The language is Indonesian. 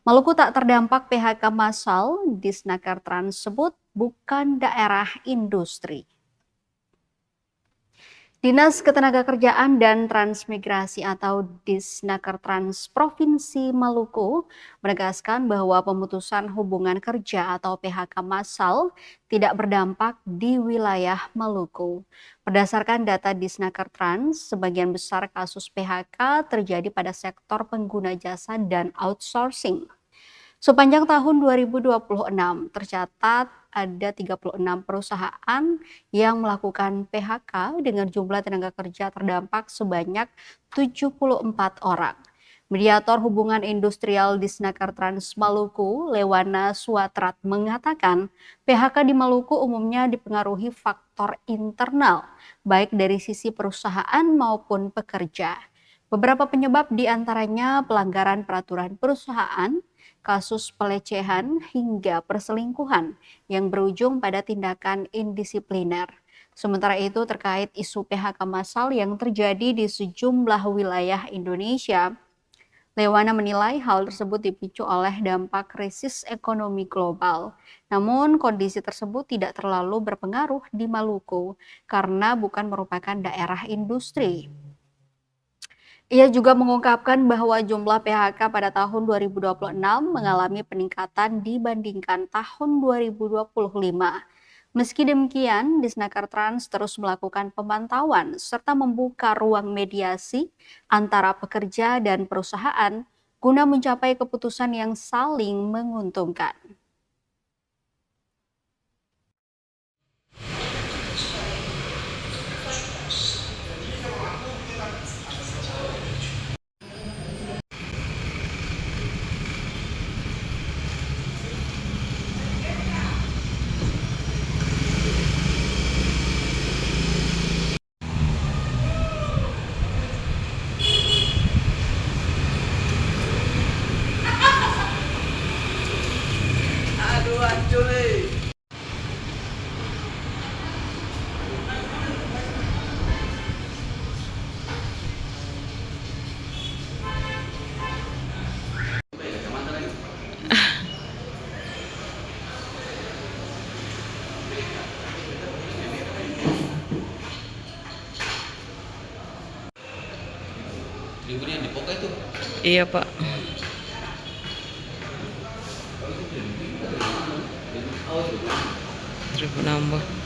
Maluku tak terdampak PHK massal, Disnaker Trans sebut bukan daerah industri. Dinas Ketenagakerjaan dan Transmigrasi atau Disnaker Trans Provinsi Maluku menegaskan bahwa pemutusan hubungan kerja atau PHK massal tidak berdampak di wilayah Maluku. Berdasarkan data Disnaker Trans, sebagian besar kasus PHK terjadi pada sektor pengguna jasa dan outsourcing. Sepanjang tahun 2026, tercatat ada 36 perusahaan yang melakukan PHK dengan jumlah tenaga kerja terdampak sebanyak 74 orang. Mediator Hubungan Industrial Disnaker Trans Maluku, Lewana Suatrat, mengatakan PHK di Maluku umumnya dipengaruhi faktor internal, baik dari sisi perusahaan maupun pekerja. Beberapa penyebab diantaranya pelanggaran peraturan perusahaan, kasus pelecehan, hingga perselingkuhan yang berujung pada tindakan indisipliner. Sementara itu, terkait isu PHK massal yang terjadi di sejumlah wilayah Indonesia, Lewana menilai hal tersebut dipicu oleh dampak krisis ekonomi global. Namun, kondisi tersebut tidak terlalu berpengaruh di Maluku karena bukan merupakan daerah industri. Ia juga mengungkapkan bahwa jumlah PHK pada tahun 2026 mengalami peningkatan dibandingkan tahun 2025. Meski demikian, Disnaker Trans terus melakukan pemantauan serta membuka ruang mediasi antara pekerja dan perusahaan guna mencapai keputusan yang saling menguntungkan. Aduh, hancur nih. Liburnya di Poka itu. Iya, Pak. Oh, itu. 1000 nambah.